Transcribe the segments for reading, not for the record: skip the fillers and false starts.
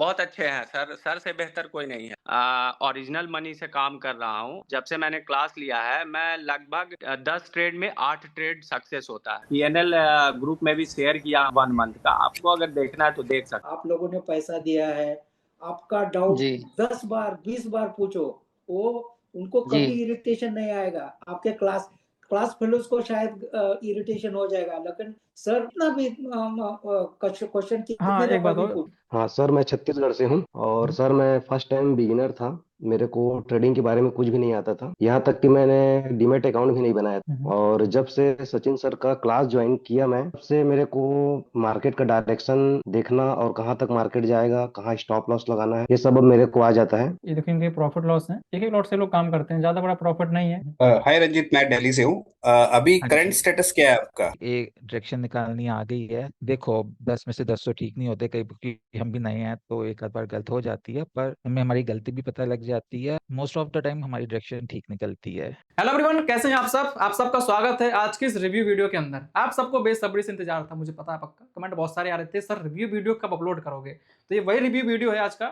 बहुत अच्छे हैं सर, सर से बेहतर कोई नहीं है। ओरिजिनल मनी से काम कर रहा हूँ। जब से मैंने क्लास लिया है, मैं लगभग 10 ट्रेड में 8 ट्रेड सक्सेस होता है। पीएनएल ग्रुप में भी शेयर किया 1 मंथ का, आपको अगर देखना है तो देख सकते आप लोगों ने पैसा दिया है, आपका डाउट जी 10 बार 20 बार पूछो, वो उनको जी कभी इरिटेशन नहीं आएगा। आपके क्लास क्लास फेलोज को शायद इरिटेशन हो जाएगा, लेकिन सर इतना भी क्वेश्चन हाँ, कितने एक दफा बात भी और। पूछ। हाँ सर, मैं छत्तीसगढ़ से हूँ और सर मैं फर्स्ट टाइम बिगिनर था। मेरे को ट्रेडिंग के बारे में कुछ भी नहीं आता था, यहाँ तक कि मैंने डीमैट अकाउंट भी नहीं बनाया था। और जब से सचिन सर का क्लास ज्वाइन किया मैं, तब से मेरे को मार्केट का डायरेक्शन देखना और कहाँ तक मार्केट जाएगा, कहाँ स्टॉप लॉस लगाना है, ये सब अब मेरे को आ जाता है। ये देखो, इनके प्रॉफिट लॉस है, एक एक लॉट से लोग काम करते हैं, ज्यादा बड़ा प्रॉफिट नहीं है। हाय रंजीत, मैं दिल्ली से हूँ। अभी हाँ करंट जी। स्टेटस क्या है आपका? एक डायरेक्शन निकालनी आ गई है। देखो 10 में से 10 तो ठीक नहीं होते, कई क्योंकि हम भी नए हैं तो एक आध बार गलत हो जाती है, पर हमें हमारी गलती भी पता लग जाती है। मोस्ट ऑफ द टाइम हमारी डायरेक्शन ठीक निकलती है। हेलो एवरीवन, कैसे हैं आप सब? आप सबका स्वागत है आज की इस रिव्यू वीडियो के अंदर। आप सबको बेसब्री से इंतजार था, मुझे पता है पक्का। कमेंट बहुत सारे आ रहे थे, सर रिव्यू वीडियो कब अपलोड करोगे? तो ये वही रिव्यू वीडियो है आज का।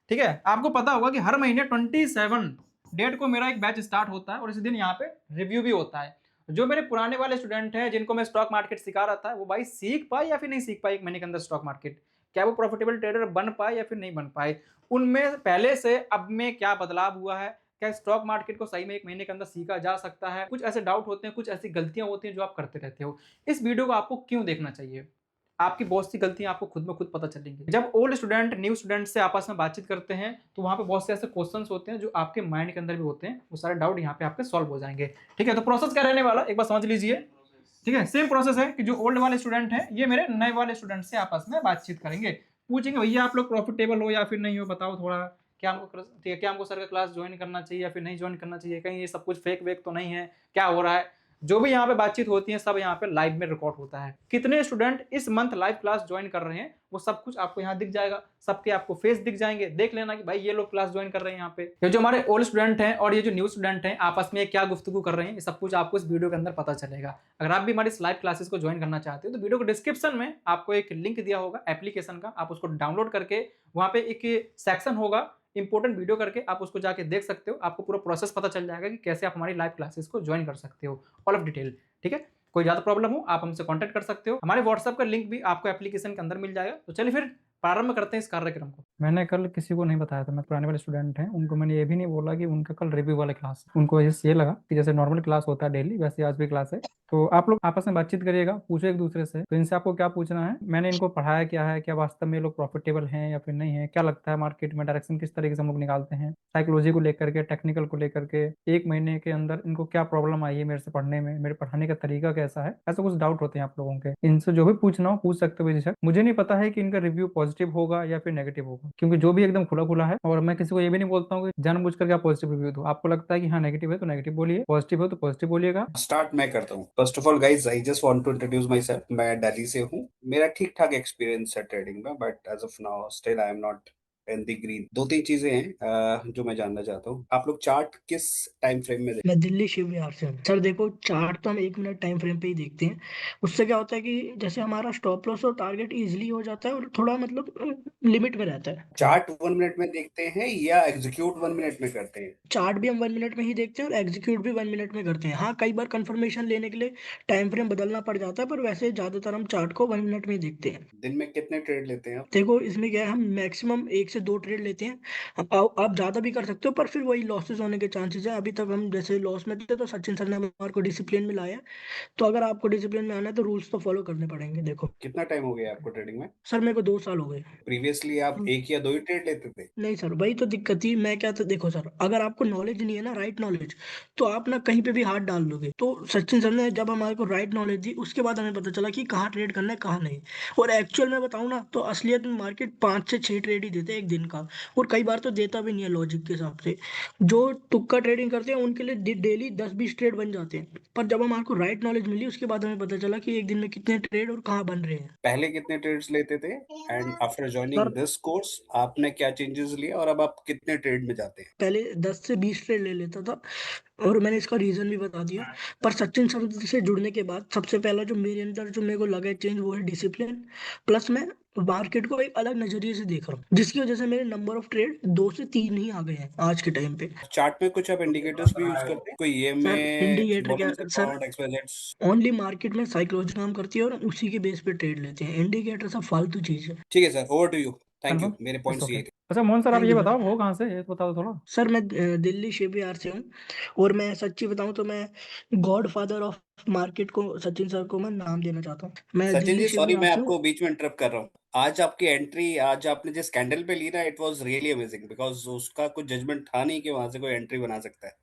ठीक है, आपको पता होगा कि हर महीने 27 डेट को मेरा एक बैच स्टार्ट होता है और इसी दिन यहाँ पे रिव्यू भी होता है। जो मेरे पुराने वाले स्टूडेंट हैं जिनको मैं स्टॉक मार्केट सिखा रहा था, वो भाई सीख पाए या फिर नहीं सीख पाए एक महीने के अंदर स्टॉक मार्केट, क्या वो प्रॉफिटेबल ट्रेडर बन पाए या फिर नहीं बन पाए, उनमें पहले से अब में क्या बदलाव हुआ है, क्या स्टॉक मार्केट को सही में एक महीने के अंदर सीखा जा सकता है, कुछ ऐसे डाउट होते हैं, कुछ ऐसी गलतियां होती हैं जो आप करते रहते हो। इस वीडियो को आपको क्यों देखना चाहिए? आपकी बहुत सी गलतियां आपको खुद में खुद पता चलेंगी। जब ओल्ड स्टूडेंट न्यू स्टूडेंट से आपस में बातचीत करते हैं तो वहां पे बहुत से ऐसे क्वेश्चंस होते हैं जो आपके माइंड के अंदर भी होते हैं, वो सारे डाउट यहाँ पे आपके सॉल्व हो जाएंगे। ठीक है, तो प्रोसेस क्या रहने वाला एक बार समझ लीजिए। ठीक है, सेम प्रोसेस है कि जो ओल्ड वाले स्टूडेंट हैं ये मेरे नए वाले स्टूडेंट से आपस में बातचीत करेंगे, पूछेंगे भैया आप लोग प्रॉफिटेबल हो या फिर नहीं हो, बताओ थोड़ा। क्या हमको सर का क्लास ज्वाइन करना चाहिए या फिर नहीं ज्वाइन करना चाहिए, कहीं ये सब कुछ फेक वेक तो नहीं है, क्या हो रहा है। जो भी यहाँ पे बातचीत होती है सब यहाँ पे लाइव में रिकॉर्ड होता है। कितने स्टूडेंट इस मंथ लाइव क्लास ज्वाइन कर रहे हैं वो सब कुछ आपको यहाँ दिख जाएगा, सबके आपको फेस दिख जाएंगे। देख लेना कि भाई ये लोग क्लास ज्वाइन कर रहे हैं यहाँ पे। ये जो हमारे ओल्ड स्टूडेंट हैं और ये जो न्यू स्टूडेंट हैं आपस में क्या गुफ्तगू कर रहे हैं, ये सब कुछ आपको इस वीडियो के अंदर पता चलेगा। अगर आप भी हमारी लाइव क्लासेस को ज्वाइन करना चाहते हो तो वीडियो को डिस्क्रिप्शन में आपको एक लिंक दिया होगा एप्लीकेशन का, आप उसको डाउनलोड करके वहां पे एक सेक्शन होगा इंपॉर्टेंट वीडियो करके, आप उसको जाके देख सकते हो। आपको पूरा प्रोसेस पता चल जाएगा कि कैसे आप हमारी लाइव क्लासेस को ज्वाइन कर सकते हो, ऑल ऑफ डिटेल। ठीक है, कोई ज्यादा प्रॉब्लम हो आप हमसे कांटेक्ट कर सकते हो। हमारे व्हाट्सएप का लिंक भी आपको एप्लीकेशन के अंदर मिल जाएगा। तो चलिए फिर प्रारंभ करते हैं इस कार्यक्रम को। मैंने कल किसी को नहीं बताया था, मैं पुराने वाले स्टूडेंट हैं उनको मैंने ये भी नहीं बोला कि उनका कल रिव्यू वाला क्लास है। उनको ये लगा कि जैसे नॉर्मल क्लास होता है डेली, वैसे आज भी क्लास है। तो आप लोग आपस में बातचीत करिएगा, पूछो एक दूसरे से। तो इनसे आपको क्या पूछना है, मैंने इनको पढ़ाया क्या है, क्या वास्तव में लोग प्रॉफिटेबल हैं या फिर नहीं है, क्या लगता है मार्केट में डायरेक्शन किस तरीके से हम लोग निकालते हैं, साइकोलॉजी को लेकर के, टेक्निकल को लेकर के, एक महीने के अंदर इनको क्या प्रॉब्लम आई है मेरे से पढ़ने में, मेरे पढ़ाने का तरीका कैसा है। ऐसा कुछ डाउट होते हैं आप लोगों के, इनसे जो भी पूछना हो पूछ सकते हो बेशक। मुझे नहीं पता है कि इनका रिव्यू पॉजिटिव होगा या फिर नेगेटिव होगा, क्योंकि जो भी एकदम खुला खुला है। और मैं किसी को ये भी नहीं बोलता हूँ कि जानबूझ करके आप पॉजिटिव रिव्यू दो। आपको लगता है कि हाँ नेगेटिव है तो नेगेटिव बोलिए, पॉजिटिव हो तो पॉजिटिव बोलिएगा। स्टार्ट मैं करता हूँ। First of all guys, I just want to introduce myself. मैं दिल्ली से हूँ। मेरा ठीक ठाक एक्सपीरियंस है ट्रेडिंग में, but as of now still I am not in the green. दो तीन चीजें हैं जो मैं जानना चाहता हूँ। आप लोग चार्ट किस टाइम फ्रेम में मैं दिल्ली शिव विहार से हूँ। सर देखो, चार्ट तो हम 1 मिनट टाइम फ्रेम पे ही देखते हैं। उससे क्या होता है कि जैसे हमारा स्टॉप लॉस और टारगेट इजीली हो जाता है और थोड़ा मतलब लिमिट में रहता है। चार्ट 1 मिनट में देखते हैं या एग्जीक्यूट 1 मिनट में करते हैं? चार्ट भी हम 1 मिनट में ही देखते हैं और एग्जीक्यूट भी 1 मिनट में करते हैं। हाँ, कई बार कंफर्मेशन लेने के लिए टाइम फ्रेम बदलना पड़ जाता है, पर वैसे ज्यादातर हम चार्ट को 1 मिनट में ही देखते हैं। दिन में कितने ट्रेड लेते हैं आप? देखो इसमें क्या है, हम मैक्सिमम 1 से 2 ट्रेड लेते हैं। आप ज्यादा भी कर सकते हो, पर फिर वही लॉसेस होने के चांसेस है। अभी तक हम जैसे लॉस में थे तो सचिन सर ने हमारे को डिसिप्लिन में लाया। तो अगर आपको डिसिप्लिन में आना है तो रूल्स तो फॉलो करने पड़ेंगे। देखो कितना टाइम हो गया आपको ट्रेडिंग में? सर, मेरे को 2 साल हो गए। प्रीवियसली आप एक या दो ही ट्रेड लेते थे? नहीं सर, वही तो दिक्कत थी। मैं क्या था, देखो सर, अगर आपको नॉलेज नहीं है ना, राइट नॉलेज, तो आप ना कहीं पे भी हाथ डाल दोगे। तो सचिन सर ने जब हमारे को राइट नॉलेज दी, उसके बाद हमें पता चला कि कहाँ ट्रेड करना है कहाँ नहीं। और एक्चुअल में बताऊँ ना तो असलियत में मार्केट 5 से 6 ट्रेड ही देते हैं एक दिन का। और कई बार तो देता भी नहीं है लॉजिक के हिसाब से। जो तुक्का ट्रेडिंग करते हैं उनके लिए डेली 10-20 ट्रेड बन जाते हैं। पर जब हमारे को राइट नॉलेज मिली उसके बाद हमें पता चला कि एक दिन में कितने ट्रेड और कहाँ बन रहे हैं। पहले कितने ट्रेड्स लेते थे and after joining sir this course आपने क्या चेंजेस लिए और अब आप कितने ट्रेड में जाते हैं? पहले 10 से 20 ट्रेड ले लेता था, और मैंने इसका रीजन भी बता दिया। पर सचिन सर से जुड़ने के बाद सबसे पहला जो मेरे अंदर जो मेरे को लगा है चेंज, वो है डिसिप्लिन। प्लस मैं मार्केट को एक अलग नजरिए से देख रहा हूँ, जिसकी वजह से मेरे नंबर ऑफ ट्रेड 2 से 3 ही आ गए हैं आज के टाइम पे। चार्ट में कुछ आप इंडिकेटर्स भी यूज करते हैं, कोई ईएमए, सर इंडिकेटर क्या bottom sir, support, XYZs? Only market में साइकोलॉजी काम करती है और उसी के बेस पे ट्रेड लेते हैं। इंडिकेटर सब फालतू चीज है। ठीक है sir, over to you. Thank you, confirm, मेरे इट्स पॉइंट्स ओके। ये थे। अच्छा मोहन सर, आप थैंक ये यू सर। बताओ वो कहाँ से है, ये तो बताओ थोड़ा। सर मैं दिल्ली शिपयार्ड से हूँ। और मैं सच्ची बताऊं तो मैं गॉड फादर ऑफ मार्केट को सचिन सर को मैं नाम देना चाहता हूँ। मैं सचिन दिल्ली जी सॉरी, मैं शिपयार्ड से हूँ। आपको बीच में इंटरप्ट कर रहा हूँ। आज आपकी एंट्री, आज आपने जिस कैंडल पे ली ना, it was really amazing, because उसका कुछ जजमेंट था नहीं कि वहां से कोई एंट्री बना सकता है।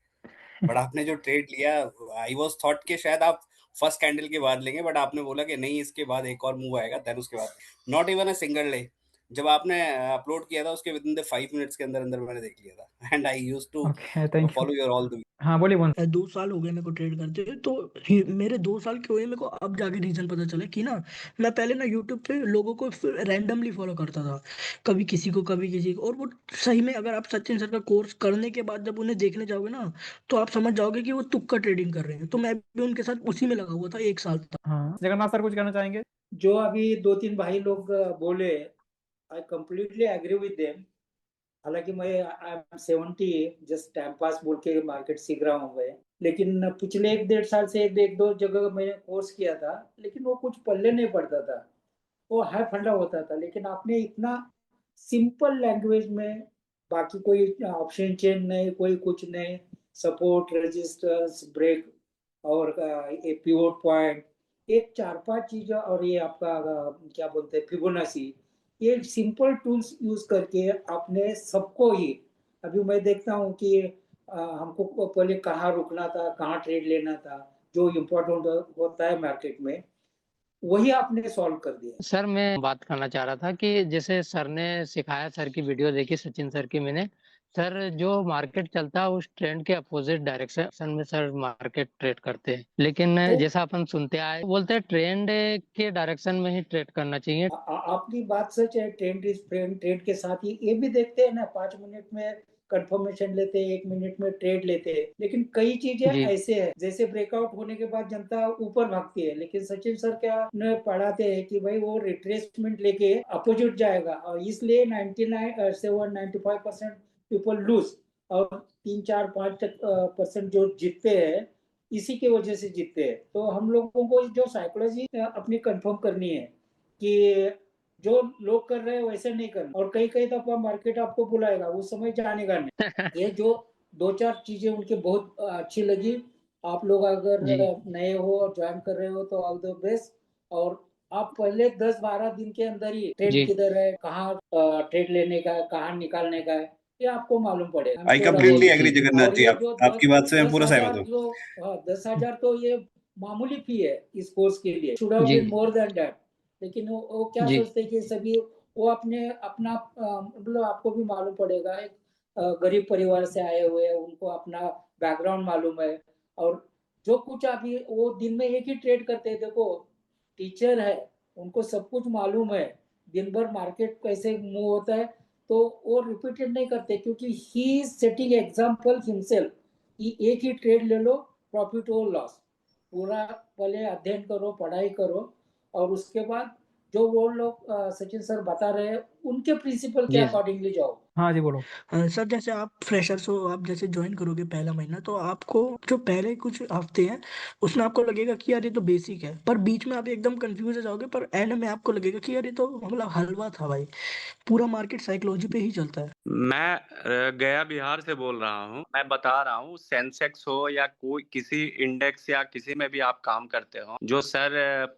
बट आपने जो ट्रेड लिया, आई वाज थॉट कि शायद आप फर्स्ट कैंडल के बाद लेंगे, बट आपने बोला कि नहीं, इसके बाद एक और मूव आएगा, देन उसके बाद not even a single day. जब आपने अपलोड किया था उसके विद इन द 5 मिनट्स के अंदर अंदर मैंने देख लिया था, and I used to okay, thank you. Follow your all the. हाँ बोलिए मोहन। 2 साल हो गए मेरे को ट्रेड करते हुए। तो मेरे 2 साल के हुए, मेरे को अब जाके रीजन पता चला कि ना, मैं पहले ना यूट्यूब पे लोगों को रैंडमली फॉलो करता था, कभी किसी को कभी किसी को। और वो सही में, अगर आप सचिन सर का कोर्स करने के बाद जब उन्हें देखने जाओगे ना, तो आप समझ जाओगे कि वो तुक्का ट्रेडिंग कर रहे हैं। तो मैं भी उनके साथ उसी में लगा हुआ था 1 साल तक। हाँ जगन्नाथ सर कुछ कहना चाहेंगे? जो अभी 2-3 भाई लोग बोले, I completely agree with them. हालांकि मैं I am 70, just time pass बोल के मार्केट सीख रहा हूँ मैं। लेकिन पिछले 1-1.5 साल से एक दो जगह मैंने कोर्स किया था, लेकिन वो कुछ पल्ले नहीं पड़ता था। वो हाई फंडा होता था। लेकिन आपने इतना सिंपल लैंग्वेज में, बाकी कोई ऑप्शन चेन नहीं, कोई कुछ नहीं, सपोर्ट, रेजिस्टेंस, ब्रेक और ये पिवोट पॉइंट, एक 4-5 चीज, और ये आपका क्या बोलते हैं, फिबोनाची, ये सिंपल टूल्स यूज करके आपने सबको ही, अभी मैं देखता हूँ कि हमको पहले कहाँ रुकना था, कहाँ ट्रेड लेना था, जो इम्पोर्टेंट होता है मार्केट में, वही आपने सॉल्व कर दिया। सर मैं बात करना चाह रहा था कि जैसे सर ने सिखाया, सर की वीडियो देखी सचिन सर की मैंने। सर जो मार्केट चलता है उस ट्रेंड के अपोजिट डायरेक्शन में सर मार्केट ट्रेड करते हैं, लेकिन तो जैसा अपन सुनते आए बोलते हैं ट्रेंड के डायरेक्शन में ही ट्रेड करना चाहिए। आपकी बात सच है। ट्रेंड इज फ्रेंड, ट्रेड के साथ ही ये भी देखते हैं ना, 5 मिनट में कंफर्मेशन लेते हैं, 1 मिनट में ट्रेड लेते हैं। लेकिन कई चीजें जी ऐसे है, जैसे ब्रेकआउट होने के बाद जनता ऊपर भागती है, लेकिन सचिन सर क्या ने पढ़ाते हैं कि भाई वो रिट्रेसमेंट लेके अपोजिट जाएगा, और इसलिए 99.95% पीपल लूज, और 3-4-5% जो जीतते हैं, इसी की वजह से जीतते हैं। तो हम लोगों को जो साइकोलॉजी अपनी कंफर्म करनी है कि जो लोग कर रहे हैं वैसे नहीं करना, और कई कई दफा मार्केट आपको बुलाएगा, उस समय जाने का नहीं। ये जो 2-4 चीजें उनके बहुत अच्छी लगी। आप लोग अगर जी नए हो और ज्वाइन कर रहे हो तो ऑल द बेस्ट। और आप पहले 10-12 दिन के अंदर ही ट्रेड जी किधर है, कहाँ ट्रेड लेने का है, कहाँ निकालने का है, ये आपको मालूम पड़ेगा। आई जी कंप्लीटली एग्री जी जगन्नाथ और जी, ये आप जो आपकी बात से मैं पूरा सहमत 10,000 हूँ। जो 10,000 तो ये मामूली फी है इस कोर्स के लिए, शुड हैव जी बीन मोर देन दैट। लेकिन वो क्या जी सोचते हैं कि सभी, वो अपने अपना मतलब आपको भी मालूम पड़ेगा, एक गरीब परिवार से आए हुए हैं, उनको अपना बैकग्राउंड मालूम है। और जो कुछ अभी वो दिन में एक ही ट्रेड करते हैं, देखो टीचर है, उनको सब कुछ मालूम है, दिन भर मार्केट कैसे मूव होता है। तो वो रिपीटेड नहीं करते, क्योंकि he is setting example himself कि एक ही ट्रेड ले लो, प्रॉफिट और लॉस, पूरा पहले अध्ययन करो, पढ़ाई करो, और उसके बाद जो वो लोग सचिन सर बता रहे हैं, उनके प्रिंसिपल के जी अकॉर्डिंगली जाओ। हाँ जी बोलो। सर जैसे आप फ्रेशर्स हो, आप जैसे ज्वाइन करोगे पहला महीना, तो आपको जो पहले कुछ हफ्ते हैं उसमें आपको लगेगा कि यार ये तो बेसिक है, पर बीच में आप एकदम कंफ्यूज हो जाओगे, पर एंड में आपको लगेगा कि यार ये तो मतलब हलवा था भाई। पूरा मार्केट साइकोलॉजी पे ही चलता है। मैं गया बिहार से बोल रहा हूँ। मैं बता रहा हूँ, सेंसेक्स हो या कोई किसी इंडेक्स या किसी में भी आप काम करते हो, जो सर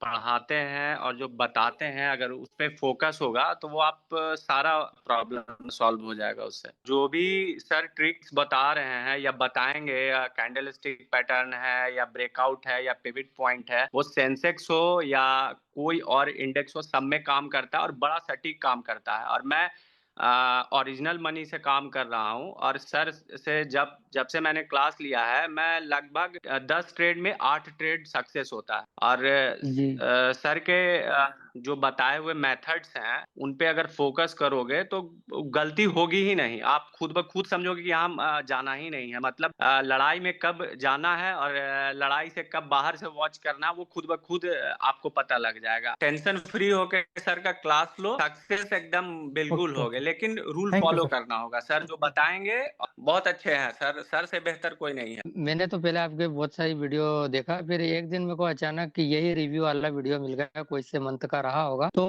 पढ़ाते हैं और जो बताते हैं, अगर उस पे फोकस होगा तो वो आप सारा प्रॉब्लम सॉल्व हो जाएगा उससे। जो भी सर ट्रिक्स बता रहे हैं या बताएंगे, या कैंडल स्टिक पैटर्न है या ब्रेकआउट है या पिवट पॉइंट है, वो सेंसेक्स हो या कोई और इंडेक्स हो, सब में काम करता है और बड़ा सटीक काम करता है। और मैं ओरिजिनल मनी से काम कर रहा हूँ और सर से जब जब से मैंने क्लास लिया है मैं लगभग 10 ट्रेड में 8 ट्रेड सक्सेस होता है और जी सर के जो बताए हुए मेथड्स हैं उन पे अगर फोकस करोगे तो गलती होगी ही नहीं। आप खुद ब खुद समझोगे कि हम जाना ही नहीं है, मतलब लड़ाई में कब जाना है और लड़ाई से कब बाहर से वॉच करना वो खुद ब खुद आपको पता लग जाएगा। टेंशन फ्री होके सर का क्लास लो, सक्सेस एकदम बिल्कुल ओके होगे, ओके लेकिन rule thank you follow sir. करना होगा। सर जो बताएंगे बहुत अच्छे हैं, सर से बेहतर कोई नहीं है। मैंने तो पहले आपके बहुत सारी वीडियो देखा, फिर एक दिन मेरे को अचानक कि यही रिव्यू वाला वीडियो मिल गया, कोई से मंथ का रहा होगा, तो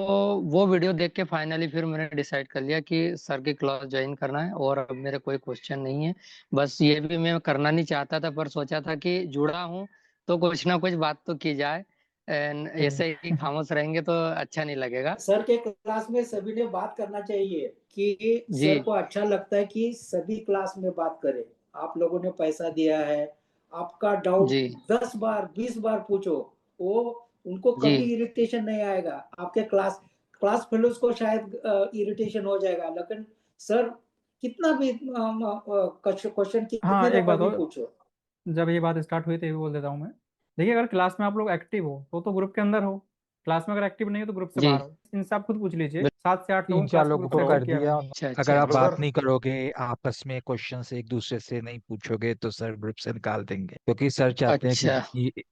वो वीडियो देख के फाइनली फिर मैंने डिसाइड कर लिया कि सर की क्लास ज्वाइन करना है। और अब मेरे कोई क्वेश्चन नहीं है, बस ये भी मैं करना नहीं चाहता था, पर सोचा था कि जुड़ा हूँ तो कुछ ना कुछ बात तो की जाए, एंड ऐसे ही खामोश रहेंगे तो अच्छा नहीं लगेगा। सर के क्लास में सभी ने बात करना चाहिए कि जी सर को अच्छा लगता है कि सभी क्लास में बात करें। आप लोगों ने पैसा दिया है, आपका डाउट जी 10 बार 20 बार पूछो, वो उनको जी कभी इरिटेशन नहीं आएगा। आपके क्लास क्लास फेलोज को शायद इरिटेशन हो जाएगा, लेकिन सर कितना भी क्वेश्चन हाँ कितनी एक दफा बात भी और, पूछो। जब ये बात स्टार्ट हुई तो ये भी बोल देता हूँ मैं। देखिए अगर क्लास में आप लोग एक्टिव हो तो ग्रुप के अंदर हो, क्लास में अगर एक्टिव नहीं हो तो ग्रुप से जी बाहर हो। इनसे आप खुद पूछ लीजिए, 7 से 8 लोगों तीन ने चार क्लास के लोगों ग्रुप से को एक्टिव कर किया दिया। हुआ है। अच्छा अगर अच्छा आप अच्छा। बात नहीं करोगे, आपस में क्वेश्चन से एक दूसरे से नहीं पूछोगे, तो सर ग्रुप से निकाल देंगे, क्योंकि सर चाहते हैं कि अच्छा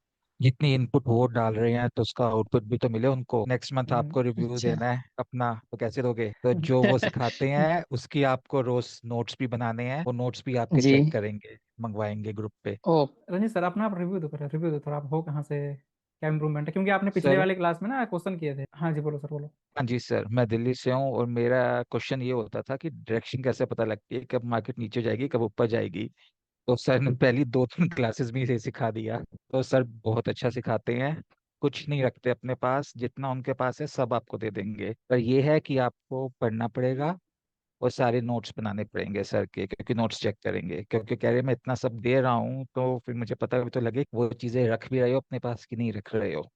जितनी इनपुट वो डाल रहे हैं तो उसका आउटपुट भी तो मिले उनको। नेक्स्ट मंथ आपको रिव्यू अच्छा देना है अपना, तो कैसे दोगे? तो जो वो सिखाते हैं उसकी आपको रोज नोट्स भी बनाने हैं, वो नोट्स भी आपके जी चेक करेंगे, मंगवाएंगे ग्रुप पे। ओ रंजीत सर अपना आप रिव्यू दो, रिव्यू दो थोड़ा, आप हो कहाँ से, क्या इंप्रूवमेंट है, क्योंकि आपने पिछले सर, वाले क्लास में ना क्वेश्चन किए थे। हाँ जी बोलो सर बोलो। हाँ जी सर, मैं दिल्ली से हूँ और मेरा क्वेश्चन ये होता था कि डायरेक्शन कैसे पता लगती है, कब मार्केट नीचे जाएगी कब ऊपर जाएगी। तो सर ने पहली 2-3 क्लासेस में इसे सिखा दिया। तो सर बहुत अच्छा सिखाते हैं, कुछ नहीं रखते अपने पास, जितना उनके पास है सब आपको दे देंगे। पर ये है कि आपको पढ़ना पड़ेगा और सारे नोट्स बनाने पड़ेंगे सर के, क्योंकि नोट्स चेक करेंगे, क्योंकि कह रहे मैं इतना सब दे रहा हूँ तो फिर मुझे पता भी तो लगे कि वो चीज़ें रख भी रहे हो अपने पास कि नहीं रख रहे हो।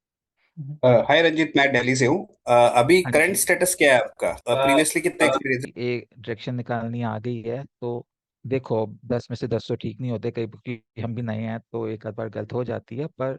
हम्म। हाय रंजीत, मैं दिल्ली से हूँ। अभी हाँ करंट जी। स्टेटस क्या है आपका? प्रीवियसली कितना एक्सपीरियंस एक डायरेक्शन निकालनी आ गई है तो देखो, 10 में से 10 तो ठीक नहीं होते कई, क्योंकि हम भी नए हैं तो एक आध बार गलत हो जाती है, पर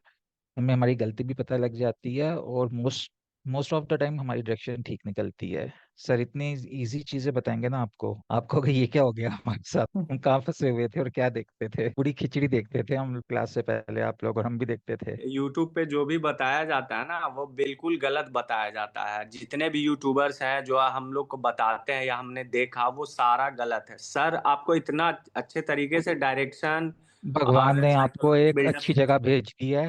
हमें हमारी गलती भी पता लग जाती है और most most of the time हमारी डायरेक्शन ठीक निकलती है। सर इतनी इजी चीजें बताएंगे ना आपको, आपको कि ये क्या हो गया हमारे साथ, हम कहाँ फंसे हुए थे और क्या देखते थे, पूरी खिचड़ी देखते थे हम क्लास से पहले आप लोग, और हम भी देखते थे। यूट्यूब पे जो भी बताया जाता है ना वो बिल्कुल गलत बताया जाता है। जितने भी यूट्यूबर्स हैं जो हम लोग को बताते हैं या हमने देखा वो सारा गलत है। सर आपको इतना अच्छे तरीके से डायरेक्शन भगवान और ने आपको साइकोलॉजी एक बिल्डअप अच्छी जगह भेज दी है,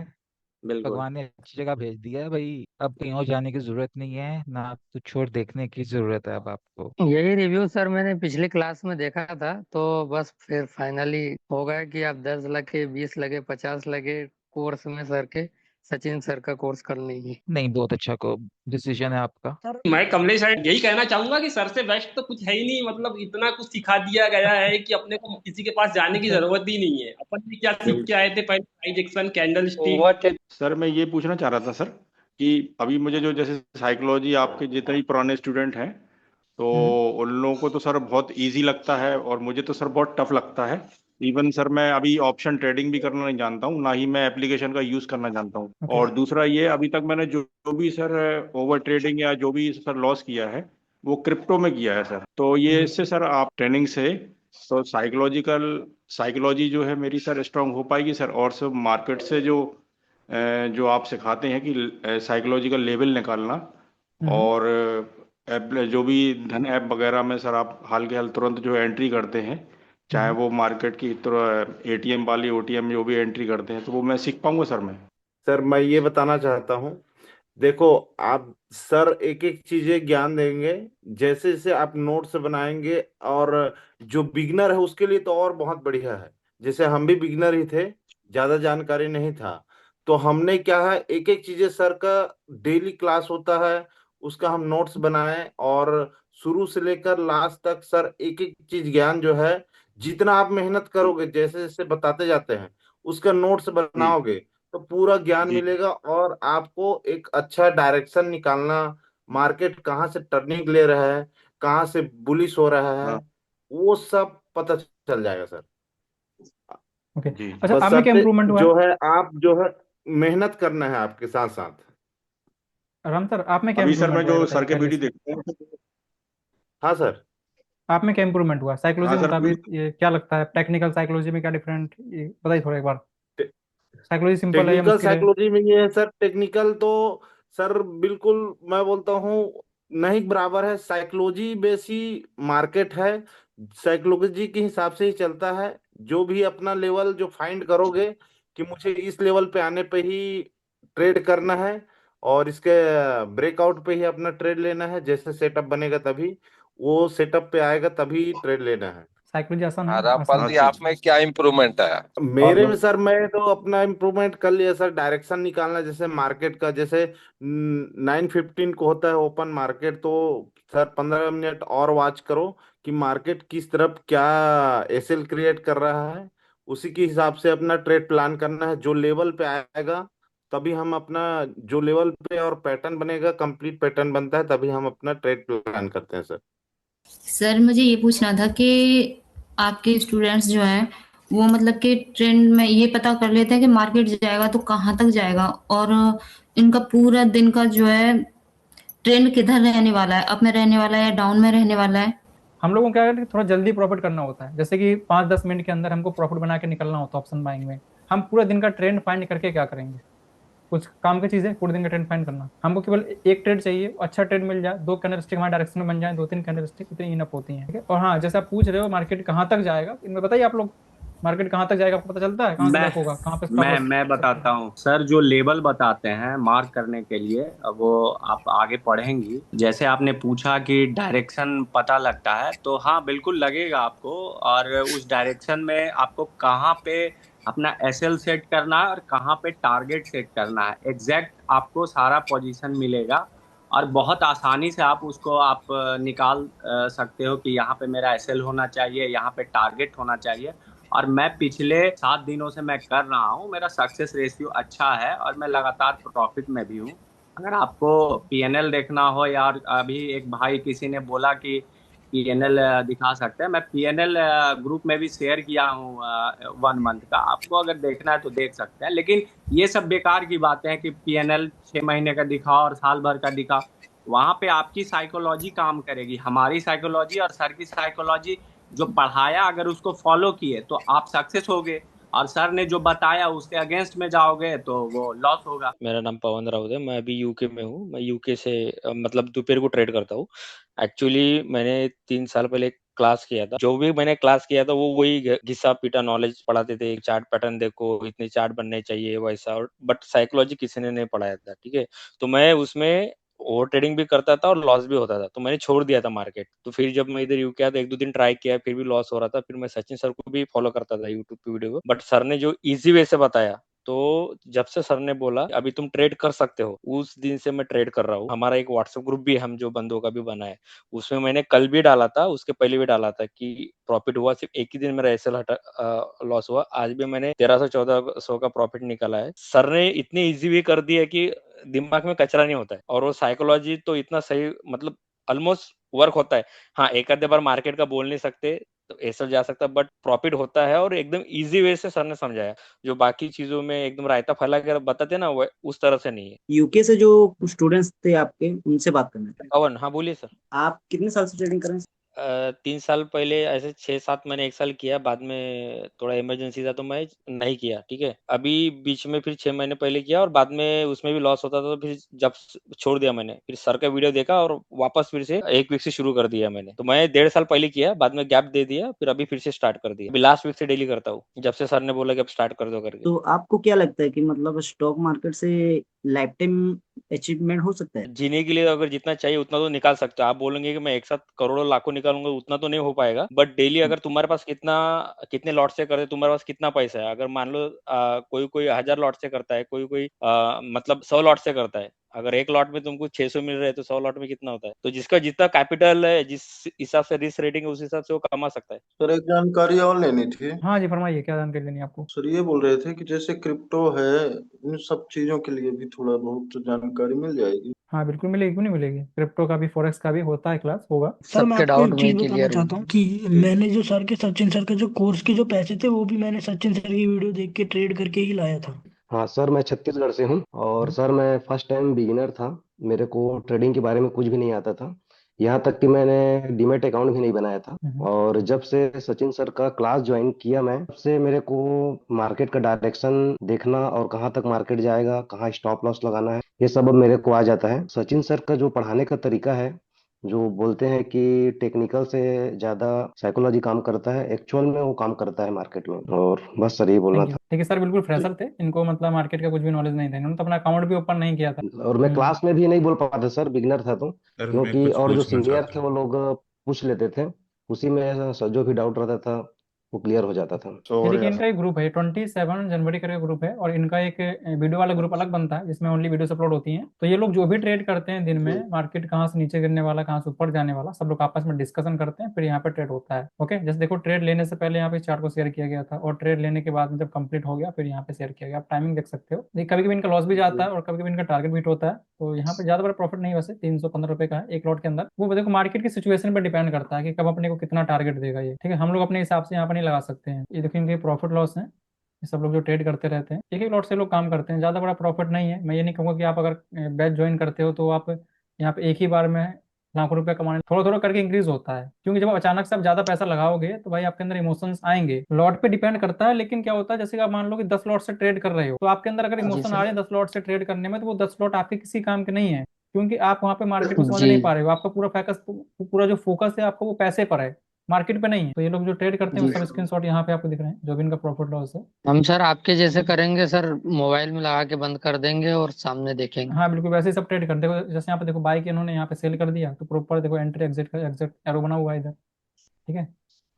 बिल्कुल। भगवान ने अच्छी जगह भेज दिया है भाई। अब कहीं और जाने की जरूरत नहीं है ना, कुछ और देखने की जरूरत है अब आपको। यही रिव्यू सर मैंने पिछली क्लास में देखा था, तो बस फिर फाइनली हो गया कि अब 10 लगे 20 लगे 50 लगे कोर्स में सर के, सचिन सर का कोर्स कर लेंगे। नहीं, बहुत अच्छा को डिसीजन है आपका। सर मैं कमलेश सर यही कहना चाहूंगा कि सर से बेस्ट तो कुछ है ही नहीं, मतलब इतना कुछ सिखा दिया गया है कि अपने को किसी के पास जाने की अच्छा जरूरत ही नहीं है। अपन भी क्या सीख के आए थे, पहले डाइजेक्शन, कैंडल स्टिक। सर मैं ये पूछना चाह रहा था सर कि अभी मुझे जो जैसे साइकोलॉजी आपके जितने भी पुराने स्टूडेंट हैं तो हम्म उन लोगों को तो सर बहुत इजी लगता है और मुझे तो सर बहुत टफ लगता है। इवन सर मैं अभी ऑप्शन ट्रेडिंग भी करना नहीं जानता हूँ, ना ही मैं एप्लीकेशन का यूज करना जानता हूँ। ओके और दूसरा ये, अभी तक मैंने जो भी सर ओवर ट्रेडिंग या जो भी सर लॉस किया है वो क्रिप्टो में किया है सर। तो ये इससे सर आप ट्रेनिंग से तो साइकोलॉजी जो है मेरी सर स्ट्रांग हो पाएगी सर, और सब मार्केट से जो आप सिखाते हैं कि साइकोलॉजिकल लेवल निकालना, हम्म और जो भी धन ऐप वगैरह में सर आप हाल के हाल तुरंत जो एंट्री करते हैं, चाहे हम्म। वो मार्केट की एटीएम वाली ओटीएम जो भी एंट्री करते हैं, तो वो मैं सीख पाऊंगा सर मैं। सर मैं ये बताना चाहता हूँ, देखो आप, सर एक एक चीजें ज्ञान देंगे, जैसे जैसे आप नोट्स बनाएंगे, और जो बिगनर है उसके लिए तो और बहुत बढ़िया है। जैसे हम भी बिगनर ही थे, ज्यादा जानकारी नहीं था, तो हमने क्या है, एक एक चीजें सर का डेली क्लास होता है, उसका हम नोट्स बनाए, और शुरू से लेकर लास्ट तक सर एक एक चीज ज्ञान जो है, जितना आप मेहनत करोगे, जैसे जैसे बताते जाते हैं उसका नोट्स जी बनाओगे, तो पूरा ज्ञान जी मिलेगा, और आपको एक अच्छा डायरेक्शन निकालना, मार्केट कहाँ से टर्निंग ले रहा है, कहाँ से बुलिश हो रहा है, हाँ वो सब पता चल जाएगा सर। ओके। जी अच्छा, बस आप में क्या शर्ते इम्प्रूवमेंट हुआ है? जो है, आप जो है मेहनत करना है आपके साथ साथ। राम सर, आप में क्या अभी सर इम्प्रूवमेंट मैं हुआ है जो बताइए सर के पहले वीडियो से। देखता हूँ। हाँ सर। आप में क्या इम्प्रूवमेंट हुआ साइकोलॉजी हाँ के सर मुताबिक? ये क्या लगता है, टेक्निकल साइकोलॉजी में क्या डिफरेंट, ये बताइए थोड़ा एक बार। टे- साइकोलॉजी सिंपल है या टेक्निकल मुश्किल है? साइकोलॉजी में ये है सर, टेक्निकल तो सर बिल्कुल मैं बोलता हूँ नहीं बराबर है। साइकोलॉजी बेसी मार्केट है, साइकोलॉजी के हिसाब से ही चलता है। जो भी अपना लेवल जो फाइंड करोगे कि मुझे इस लेवल पे आने पे ही ट्रेड करना है और इसके ब्रेकआउट पे ही अपना ट्रेड लेना है, जैसे सेटअप बनेगा तभी वो सेटअप पे आएगा तभी ट्रेड लेना है। साइकोलॉजी आसान है, रामपाल आसान जी, है। आप में क्या इम्प्रूवमेंट है? मेरे में सर मैं तो अपना इम्प्रूवमेंट कर लिया सर, डायरेक्शन निकालना। जैसे मार्केट का जैसे 9:15 को होता है ओपन मार्केट, तो सर 15 मिनट और वॉच करो कि मार्केट किस तरफ क्या एसएल क्रिएट कर रहा है, उसी के हिसाब से अपना ट्रेड प्लान करना है। जो लेवल पे आएगा तभी हम अपना, जो लेवल पे और पैटर्न बनेगा, कंप्लीट पैटर्न बनता है, तभी हम अपना ट्रेड प्लान करते हैं सर। सर मुझे ये पूछना था कि आपके स्टूडेंट्स जो हैं वो मतलब कि ट्रेंड में ये पता कर लेते हैं कि मार्केट जाएगा तो कहाँ तक जाएगा, और इनका पूरा दिन का जो है ट्रेंड किधर रहने वाला है, अप में रहने वाला है या डाउन में रहने वाला है। हम लोगों को क्या है कि थोड़ा जल्दी प्रॉफिट करना होता है, जैसे कि 5-10 मिनट के अंदर हमको प्रॉफिट बना के निकलना होता है ऑप्शन बाइंग में। हम पूरा दिन का ट्रेंड फाइंड करके क्या करेंगे? कुछ काम की चीज़ है पूरे दिन का ट्रेंड फाइंड करना। हमको केवल एक ट्रेड चाहिए, अच्छा ट्रेड मिल जाए, 2 कैंडलस्टिक हमारे डायरेक्शन में बन जाए, 2-3 कैंडलस्टिक, इतनी इनफ होती हैं, ठीक है। और हाँ, जैसे आप पूछ रहे हो मार्केट कहाँ तक जाएगा, इनमें बताइए आप लोग, मार्केट कहाँ तक जाएगा आपको पता चलता है? कहाँ से मैं लॉक होगा, कहाँ पे स्टॉप लॉस? मैं बताता हूँ सर। जो लेवल बताते हैं मार्क करने के लिए, वो आप आगे पढ़ेंगी। जैसे आपने पूछा कि डायरेक्शन पता लगता है, तो हाँ बिल्कुल लगेगा आपको। और उस डायरेक्शन में आपको कहाँ पे अपना एसएल सेट करना है और कहाँ पे टारगेट सेट करना है, एग्जैक्ट आपको सारा पोजीशन मिलेगा। और बहुत आसानी से आप उसको निकाल सकते हो कि यहाँ पे मेरा एसएल होना चाहिए, यहाँ पे टारगेट होना चाहिए। और मैं पिछले 7 दिनों से मैं कर रहा हूँ, मेरा सक्सेस रेशियो अच्छा है और मैं लगातार प्रॉफिट में भी हूँ। अगर आपको पीएनएल देखना हो, यार अभी एक भाई किसी ने बोला कि पीएनएल दिखा सकते हैं, मैं पीएनएल ग्रुप में भी शेयर किया हूँ 1 मंथ का। आपको अगर देखना है तो देख सकते हैं, लेकिन ये सब बेकार की बातें हैं कि पीएनएल 6 महीने का दिखाओ और साल भर का दिखाओ। वहां पे आपकी साइकोलॉजी काम करेगी, हमारी साइकोलॉजी और सर की साइकोलॉजी। जो पढ़ाया अगर उसको फॉलो किए तो आप सक्सेस होगे, और सर ने जो बताया उसके अगेंस्ट में जाओगे तो वो लॉस होगा। मेरा नाम पवन राउत है, मैं अभी यूके में हूँ। मैं यूके से मतलब दोपहर को ट्रेड करता हूँ। एक्चुअली मैंने 3 साल पहले क्लास किया था। जो भी मैंने क्लास किया था वो वही घिसा पीटा नॉलेज पढ़ाते थे। चार्ट पैटर्न देखो, इतने चार्ट बनने चाहिए वैसा, और बट साइकोलॉजी किसी ने नहीं पढ़ाया था, ठीक है। तो मैं उसमें ओवर ट्रेडिंग भी करता था और लॉस भी होता था, तो मैंने छोड़ दिया था मार्केट। तो फिर जब मैं इधर यूके आया तो 1-2 दिन ट्राई किया, फिर भी लॉस हो रहा था। फिर मैं सचिन सर को भी फॉलो करता था यूट्यूब पे वीडियो को, बट सर ने जो इजी वे से बताया, तो जब से सर ने बोला अभी तुम ट्रेड कर सकते हो, उस दिन से मैं ट्रेड कर रहा हूँ। हमारा एक व्हाट्सएप ग्रुप भी हम जो बंदों का भी बना है, उसमें मैंने कल भी डाला था, उसके पहले भी डाला था कि प्रॉफिट हुआ। सिर्फ एक ही दिन मेरा एसएल हटा लॉस हुआ। आज भी मैंने 1300-1400 का प्रॉफिट निकाला है। सर ने इतनी इजी वे कर दी है कि दिमाग में कचरा नहीं होता है, और वो साइकोलॉजी तो इतना सही, मतलब ऑलमोस्ट वर्क होता है। हाँ, एक आधे बार मार्केट का बोल नहीं सकते तो एसएल जा सकता है, बट प्रॉफिट होता है, और एकदम इजी वे से सर ने समझाया। जो बाकी चीजों में एकदम रायता फैला कर बताते हैं ना, वो उस तरह से नहीं है। यूके से जो स्टूडेंट्स थे आपके, उनसे बात करना है। पवन, हाँ बोलिए सर। आप कितने साल से ट्रेडिंग कर रहे हैं? 3 साल पहले ऐसे 6-7 मैंने 1 साल किया, बाद में थोड़ा इमरजेंसी था तो मैं नहीं किया, ठीक है। अभी बीच में फिर 6 महीने पहले किया, और बाद में उसमें भी लॉस होता था, तो फिर जब छोड़ दिया मैंने। फिर सर का वीडियो देखा और वापस फिर से 1 वीक से शुरू कर दिया मैंने। तो मैं 1.5 साल पहले किया, बाद में गैप दे दिया, फिर अभी फिर से स्टार्ट कर दिया। अभी लास्ट वीक से डेली करता हूँ, जब से सर ने बोला कि अब स्टार्ट कर दो करके। तो आपको क्या लगता है कि मतलब स्टॉक मार्केट से लाइफ टाइम अचीवमेंट हो सकता है? जीने के लिए अगर जितना चाहिए उतना तो निकाल सकते हो। आप बोलेंगे कि मैं एक साथ करोड़ों लाखों निकालूंगा, उतना तो नहीं हो पाएगा, बट डेली अगर तुम्हारे पास कितने लॉट से करते, तुम्हारे पास कितना पैसा है। अगर मान लो कोई 1000 लॉट से करता है, कोई मतलब 100 लॉट से करता है, अगर एक लॉट में तुमको 600 मिल रहा है तो 100 लॉट में कितना होता है? तो जिसका जितना कैपिटल है, जिस हिसाब से रिस्क रेटिंग है, उस हिसाब से वो कमा सकता है। सर एक जानकारी और लेनी थी। हाँ जी, फरमाइए, क्या जानकारी लेनी है आपको? सर ये बोल रहे थे कि जैसे क्रिप्टो है, इन सब चीजों के लिए भी थोड़ा बहुत जानकारी मिल जाएगी। हाँ बिल्कुल मिलेगी, क्यों नहीं मिलेगी। क्रिप्टो का भी, फॉरेक्स का भी होता है, क्लास होगा। सर मैं सबके आपको डाउट एक चीज में बताना क्लियर चाहता हूँ कि मैंने जो सचिन सर के जो कोर्स के जो पैसे थे वो भी मैंने सचिन सर की वीडियो देख के ट्रेड करके ही लाया था। हाँ सर, मैं छत्तीसगढ़ से हूँ और सर मैं फर्स्ट टाइम बिगिनर था। मेरे को ट्रेडिंग के बारे में कुछ भी नहीं आता था। यहाँ तक कि मैंने डीमेट अकाउंट भी नहीं बनाया था। और जब से सचिन सर का क्लास ज्वाइन किया मैं, तब से मेरे को मार्केट का डायरेक्शन देखना और कहाँ तक मार्केट जाएगा, कहाँ स्टॉप लॉस लगाना है, ये सब अब मेरे को आ जाता है। सचिन सर का जो पढ़ाने का तरीका है, जो बोलते हैं कि टेक्निकल से ज्यादा साइकोलॉजी काम करता है, एक्चुअल में वो काम करता है मार्केट में। और बस सर यही बोलना थैंक यू। था। ठीक है सर, बिल्कुल फ्रेशर थे, इनको मतलब मार्केट का कुछ भी नॉलेज नहीं था, इन्होंने तो अपना अकाउंट भी ओपन नहीं किया था। और मैं क्लास में भी नहीं बोल पाता सर, बिगनर था तो, सर मैं क्योंकि कुछ और जो पूछना सीनियर चाहता थे वो लोग पूछ लेते थे, उसी में जो भी डाउट रहता था वो क्लियर हो जाता था। ये देखिए, इनका एक ग्रुप है 27 जनवरी का ग्रुप है, और इनका एक वीडियो वाला ग्रुप अलग बनता है जिसमें ओनली वीडियोस अपलोड होती हैं। तो ये लोग जो भी ट्रेड करते हैं दिन में, मार्केट कहाँ से नीचे गिरने वाला, कहाँ से ऊपर जाने वाला, सब लोग आपस में डिस्कशन करते हैं, फिर यहाँ पे ट्रेड होता है। ओके, जैसे देखो, ट्रेड लेने से पहले यहाँ पे चार्ट को शेयर किया गया था, और ट्रेड लेने के बाद में जब कंप्लीट हो गया फिर यहाँ पे शेयर किया गया। आप टाइमिंग देख सकते हो। कभी कभी इनका लॉस भी जाता है और कभी कभी इनका टारगेट बीट होता है। तो यहाँ पे ज्यादा बड़ा प्रॉफिट नहीं, वैसे 315 रुपए का है एक लॉट के अंदर। वो देखो मार्केट की सिचुएशन पर डिपेंड करता है कि कब अपने को कितना टारगेट देगा ये। ठीक है, हम लोग अपने हिसाब से यहाँ पर नहीं लगा सकते हैं। ये देखो, इनके प्रॉफिट लॉस है, ये सब लोग जो ट्रेड करते रहते हैं, एक एक लॉट से लोग काम करते हैं, ज़्यादा बड़ा प्रॉफिट नहीं है। मैं ये नहीं कहूँगा कि आप अगर बैच ज्वाइन करते हो तो आप यहाँ पे एक ही बार में लाखों रुपए कमाने, थोड़ा थोड़ा करके इंक्रीज होता है। क्योंकि जब अचानक से आप ज्यादा पैसा लगाओगे तो भाई आपके अंदर इमोशंस आएंगे। लॉट पे डिपेंड करता है, लेकिन क्या होता है, जैसे कि आप मान लो कि 10 लॉट से ट्रेड कर रहे हो, तो आपके अंदर अगर जी इमोशन आ सर। रहे हैं 10 लॉट से ट्रेड करने में, तो वो 10 लॉट आपके किसी काम के नहीं है, क्योंकि आप वहाँ पे मार्केट को समझ जी नहीं पा रहे हो। आपका पूरा फोकस, पूरा जो फोकस है आपका वो पैसे पर है, मार्केट पे नहीं है। तो ये लोग जो ट्रेड करते हैं वो जी सब स्क्रीनशॉट यहाँ पे आपको दिख रहे हैं, जो भी इनका प्रॉफिट लॉस है। हम सर आपके जैसे करेंगे सर, मोबाइल में लगा के बंद कर देंगे और सामने देखेंगे। हाँ बिल्कुल, वैसे ही सब ट्रेड कर। देखो जैसे यहाँ पे देखो, बाई के इन्होंने यहाँ पे सेल कर दिया, तो प्रॉपर देखो एंट्री एग्जिट का एग्जिट एरो बना हुआ है इधर। ठीक है,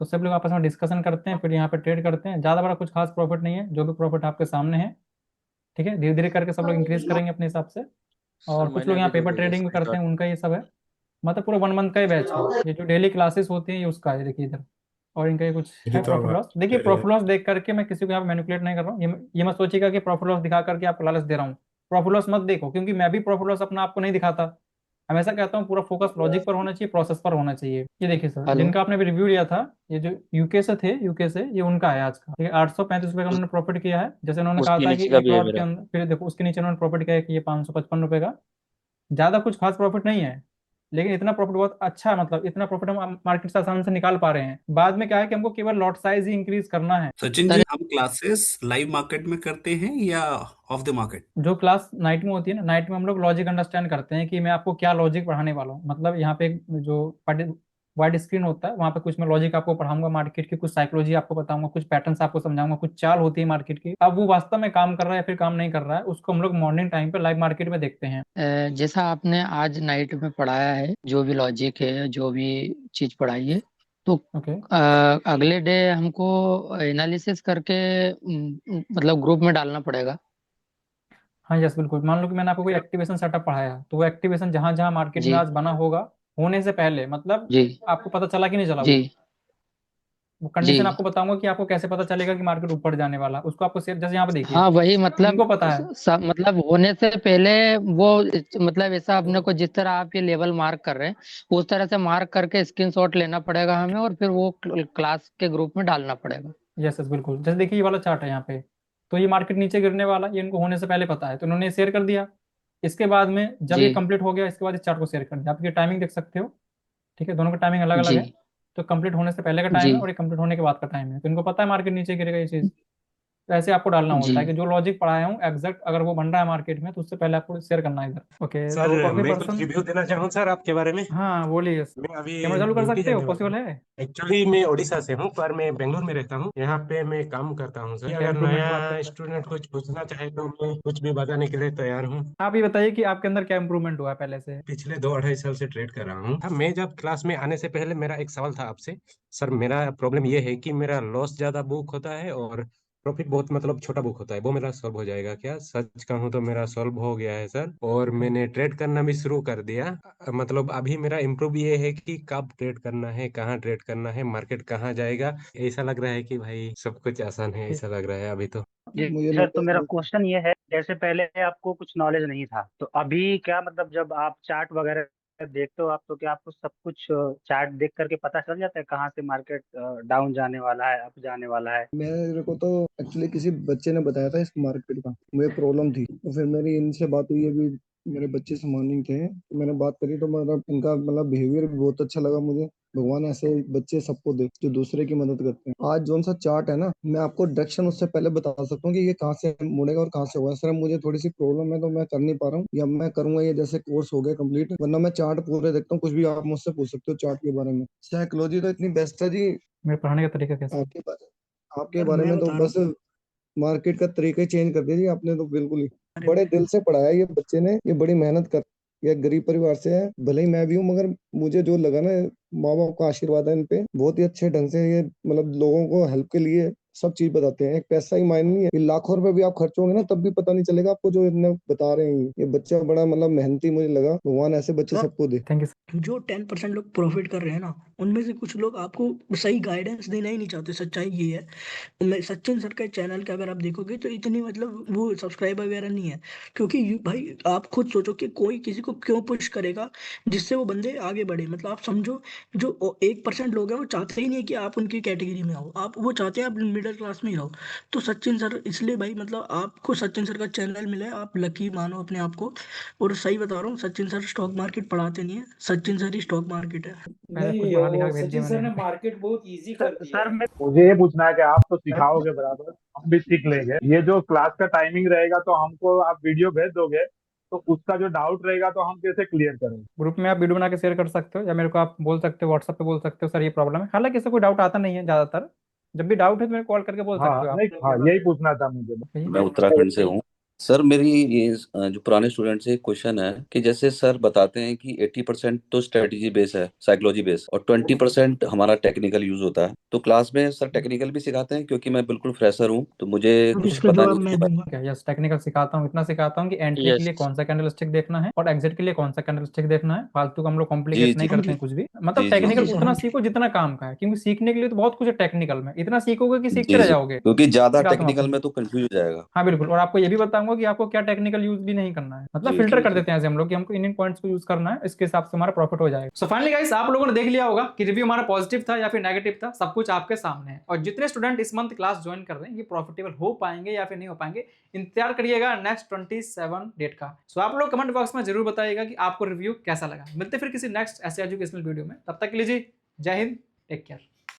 तो सब लोग आपस में डिस्कशन करते हैं, फिर यहाँ पे ट्रेड करते हैं। ज़्यादा बड़ा कुछ खास प्रॉफिट नहीं है, जो भी प्रॉफिट आपके सामने है। ठीक है, धीरे धीरे करके सब लोग इंक्रीज करेंगे अपने हिसाब से। सर और कुछ मैंने लोग यहाँ अभी जो पेपर भेजा ट्रेडिंग भी करते स्क्रीनशॉट। हैं, उनका ये सब है। मतलब पूरा 1 मंथ का ही बैच है ये, जो डेली क्लासेस होती हैं ये उसका है, देखिए इधर। और इनका ये कुछ है प्रॉफिट लॉस। देखिए, प्रॉफिट लॉस देख करके मैं किसी को यहाँ पे मैनिपुलेट नहीं कर रहा हूँ। ये मत सोचिएगा कि प्रॉफिट लॉस दिखा करके आपको लालच दे रहा हूँ। प्रॉफिट लॉस मत देखो, क्योंकि मैं भी प्रॉफिट लॉस अपना आपको नहीं दिखाता। हमेशा कहता हूँ पूरा फोकस लॉजिक पर होना चाहिए, प्रोसेस पर होना चाहिए। ये देखिए सर, हेलो। जिनका आपने भी रिव्यू लिया था, ये जो यूके से थे, यूके से, ये उनका है आज का। ठीक है, 835 रुपये का उस, उन्होंने प्रॉफिट किया है। जैसे उन्होंने कहा उसके था कि नीचे का एक भी है लॉट के मेरा। अंदर, फिर देखो उसके नीचे उन्होंने प्रॉफिट किया है कि ये 555 रुपये का। ज्यादा कुछ खास प्रॉफिट नहीं है, लेकिन इतना प्रॉफिट बहुत अच्छा है। मतलब इतना प्रॉफिट हम मार्केट से आसानी से निकाल पा रहे हैं। बाद में क्या है कि हमको केवल लॉट साइज ही इंक्रीज करना है। सचिन जी, हम क्लासेस लाइव मार्केट में करते हैं या ऑफ द मार्केट? जो क्लास नाइट में होती है ना, नाइट में हम लोग लॉजिक अंडरस्टैंड करते हैं कि मैं आपको क्या लॉजिक पढ़ाने वाला हूँ। मतलब यहाँ पे एक जो वाइड स्क्रीन होता है, वहाँ पे कुछ मैं लॉजिक आपको पढ़ाऊंगा, मार्केट की कुछ साइकोलॉजी आपको बताऊंगा, कुछ पैटर्न्स आपको समझाऊंगा, कुछ चाल होती है मार्केट की। अब वो वास्तव में काम कर रहा है या फिर काम नहीं कर रहा है, उसको हम लोग मॉर्निंग टाइम पे लाइव मार्केट में देखते हैं। जैसा आपने आज नाइट में पढ़ाया है, जो भी लॉजिक है, जो भी चीज पढ़ाई है, तो ओके, अगले डे हमको एनालिसिस करके मतलब ग्रुप में डालना पड़ेगा। हाँ यस बिल्कुल। मान लो कि मैंने आपको कोई एक्टिवेशन सेटअप पढ़ाया, तो वो एक्टिवेशन जहां जहां मार्केट में जी आज बना होगा, होने से पहले, मतलब जी आपको पता चला कि नहीं चला, जी वो जी। कंडीशन आपको बताऊंगा कि आपको कैसे पता चलेगा कि मार्केट ऊपर जाने वाला। उसको आपको जैसे यहाँ पे देखिए, हाँ वही मतलब इनको पता है। मतलब होने से पहले वो मतलब ऐसा अपने को जिस तरह आप ये लेवल मार्क कर रहे हैं, उस तरह से मार्क करके स्क्रीनशॉट लेना पड़ेगा हमें, और फिर वो क्लास के ग्रुप में डालना पड़ेगा। यस यस बिल्कुल। जैसे देखिए, ये वाला चार्ट है यहाँ पे, तो ये मार्केट नीचे गिरने वाला, ये इनको होने से पहले पता है, तो इन्होंने शेयर कर दिया। इसके बाद में जब जी ये कंप्लीट हो गया, इसके बाद इस चार्ट को शेयर कर दिया। आप ये टाइमिंग देख सकते हो। ठीक है, दोनों का टाइमिंग अलग अलग जी है। तो कंप्लीट होने से पहले का टाइम जी है और ये कंप्लीट होने के बाद का टाइम है, तो इनको पता है मार्केट नीचे गिरेगा ये चीज। तो ऐसे आपको डालना जी। होता है कि जो लॉजिक पढ़ाया हूँ एग्जैक्ट अगर वो बन रहा है मार्केट में, तो उससे पहले आपको शेयर करना है इधर। ओके, सर तो कॉफी मैं कुछ पर्सन, रिव्यू देना चाहूँ सर आपके बारे में। हाँ बोलिए। मैं अभी कैमरा चालू कर यूपी सकते हो, जाने वाला पॉसिबल हूँ। है? एक्चुअली मैं उड़ीसा से हूँ, पर मैं बेंगलुरु में रहता हूँ। यहाँ पे मैं काम करता हूँ सर। ठीक है, अगर इम्प्रूवमेंट की बात नया करते हैं। स्टूडेंट कुछ पूछना चाहे तो मैं कुछ भी बताने के लिए तैयार हूँ। आप ये बताइए कि आपके अंदर क्या इंप्रूवमेंट हुआ है पहले से? पिछले 2-2.5 साल से ट्रेड कर रहा हूँ। हाँ, मैं जब क्लास में आने से पहले मेरा एक सवाल था आपसे। सर मेरा प्रॉब्लम ये है कि मेरा लॉस ज्यादा बुक होता है और प्रॉफिट बहुत मतलब छोटा बुक होता है, वो मेरा सॉल्व हो जाएगा क्या? सच कहूँ तो मेरा सॉल्व हो गया है सर, और मैंने ट्रेड करना भी शुरू कर दिया। मतलब अभी मेरा इम्प्रूव ये है कि कब ट्रेड करना है, कहाँ ट्रेड करना है, मार्केट कहाँ जाएगा। ऐसा लग रहा है कि भाई सब कुछ आसान है, ऐसा लग रहा है अभी तो। जी सर, तो मेरा क्वेश्चन ये है, जैसे पहले आपको कुछ नॉलेज नहीं था, तो अभी क्या मतलब जब आप चार्ट वगैरह देखते हो आप, तो क्या आपको सब कुछ चार्ट देख करके पता चल जाता है कहाँ से मार्केट डाउन जाने वाला है, अप जाने वाला है? मेरे को तो एक्चुअली किसी बच्चे ने बताया था इस मार्केट का, मुझे प्रॉब्लम थी, तो फिर मेरी इनसे बात हुई। अभी मेरे बच्चे समानिंग थे, तो मैंने बात करी, तो मतलब इनका मतलब बिहेवियर भी बहुत अच्छा लगा मुझे। भगवान ऐसे बच्चे सबको दे जो दूसरे की मदद करते हैं। आज जोन सा चार्ट है ना, मैं आपको डायरेक्शन उससे पहले बता सकता हूँ कि ये कहाँ से मुड़ेगा और कहाँ से होगा। सर मुझे थोड़ी सी प्रॉब्लम है, तो मैं कर नहीं पा रहा हूँ, या मैं करूंगा ये जैसे कोर्स हो गया कंप्लीट, वरना मैं चार्ट पूरे देखता हूँ। कुछ भी आप मुझसे पूछ सकते हो चार्ट के बारे में। साइकोलॉजी तो इतनी बेस्ट है जी, मेरे पढ़ाने का तरीका कैसा है? आपके सर बारे मैं में तो बता रहा बस मार्केट का तरीका ही चेंज कर दिया जी आपने तो। बिल्कुल ही बड़े दिल से पढ़ाया ये बच्चे ने, ये बड़ी मेहनत कर, ये गरीब परिवार से है, भले ही मैं भी हूँ, मगर मुझे जो लगा ना, माँ बाप का आशीर्वाद है इन पे, बहुत ही अच्छे ढंग से ये मतलब लोगों को हेल्प के लिए सब चीज बताते हैं। एक पैसा ही मायने नहीं है, ये लाखों रुपए भी आप खर्च होंगे ना, तब भी पता नहीं चलेगा आपको जो इतने बता रहे हैं। ये बच्चा बड़ा मतलब मेहनती मुझे लगा। भगवान ऐसे बच्चे सर सबको दे। Thank you. जो 10% लोग प्रॉफिट कर रहे हैं ना, उनमें से कुछ लोग आपको सही गाइडेंस देना ही नहीं चाहते। सच्चाई ये है। मैं सचिन सर के चैनल का अगर आप देखोगे तो इतनी मतलब वो सब्सक्राइबर वगैरह नहीं है, क्योंकि भाई आप खुद सोचो कि कोई किसी को क्यों पुश करेगा जिससे वो बंदे आगे बढ़े। मतलब आप समझो, जो 1% लोग हैं वो चाहते ही नहीं कि आप उनकी कैटेगरी में आओ, आप वो चाहते हैं आप मिडिल क्लास में ही रहो। तो सचिन सर इसलिए भाई मतलब आपको सचिन सर का चैनल मिले, आप लकी मानो अपने आप को। और सही बता रहा हूँ, सचिन सर स्टॉक मार्केट पढ़ाते नहीं है, सचिन सर ही स्टॉक मार्केट है। मैंने कुछ नहीं, पढ़ा लिखा वो के भेज दिया सचिन मैंने सर ने यहाँ पे। मार्केट बहुत इजी कर दिया है। मुझे ये पूछना है कि आप तो सिखाओगे बराबर, हम भी सीख लेंगे। ये जो क्लास का टाइमिंग रहेगा, तो हमको आप वीडियो भेज दोगे, तो उसका जो डाउट रहेगा तो हम कैसे क्लियर करेंगे? ग्रुप में आप वीडियो बना के शेयर कर सकते हो, या मेरे को आप बोल सकते हो, व्हाट्सएप पे बोल सकते हो सर ये प्रॉब्लम है। हालांकि इससे कोई डाउट आता नहीं है ज्यादातर। जब भी डाउट है तो मेरे कॉल करके बोल हाँ सकते हो आप। नहीं, हाँ यही पूछना था मुझे। मैं उत्तराखंड से हूँ। सर मेरी ये जो पुराने स्टूडेंट से क्वेश्चन है कि जैसे सर बताते हैं कि 80% तो स्ट्रेटजी बेस है, साइकोलॉजी बेस, और 20% हमारा टेक्निकल यूज होता है, तो क्लास में सर टेक्निकल भी सिखाते हैं? क्योंकि मैं बिल्कुल फ्रेशर हूँ, तो मुझे अब कुछ इसका पता जवाब नहीं मैं उसके बारे दूंगा। यस, टेक्निकल सिखाता हूँ। इतना सिखाता हूँ कि एंट्री के लिए यस कौन सा कैंडल स्टिक देखना है और एग्जिट के लिए कौन सा कैंडल स्टिक देखना है। फालतू का हम लोग जी कॉम्प्लिकेट नहीं जी करते जी हैं कुछ भी। जी मतलब जी टेक्निकल जी जी सर, उतना हाँ सीखो जितना काम का है, क्योंकि सीखने के लिए तो बहुत कुछ है टेक्निकल में। इतना सीखोगे कि सीखते जी रह जी, जाओगे। क्योंकि ज्यादा सिखाता हूँ आपको। टेक्निकल में तो कंफ्यूज हो जाएगा। हाँ बिल्कुल, और आपको ये भी बताऊंगा कि आपको क्या टेक्निकल यूज भी नहीं करना है। मतलब जी फिल्टर जी कर जी देते हैं ऐसे हम लोग कि हमको इन पॉइंट्स को यूज करना है, इसके हिसाब से हमारा प्रॉफिट हो जाएगा। सो फाइनली गाइस, आप लोगों ने देख लिया होगा कि रिव्यू हमारा पॉजिटिव था या फिर नेगेटिव था, सब कुछ आपके सामने है। और जितने स्टूडेंट इस मंथ क्लास ज्वाइन कर रहे हैं, ये प्रॉफिटेबल हो पाएंगे या फिर नहीं हो पाएंगे, इंतजार करिएगा नेक्स्ट 27 डेट का। सो आप लोग कमेंट बॉक्स में जरूर बताइएगा कि आपको रिव्यू कैसा लगा। मिलते फिर किसी नेक्स्ट ऐसे एजुकेशनल वीडियो में, तब तक के लिए जी जय हिंद, टेक केयर।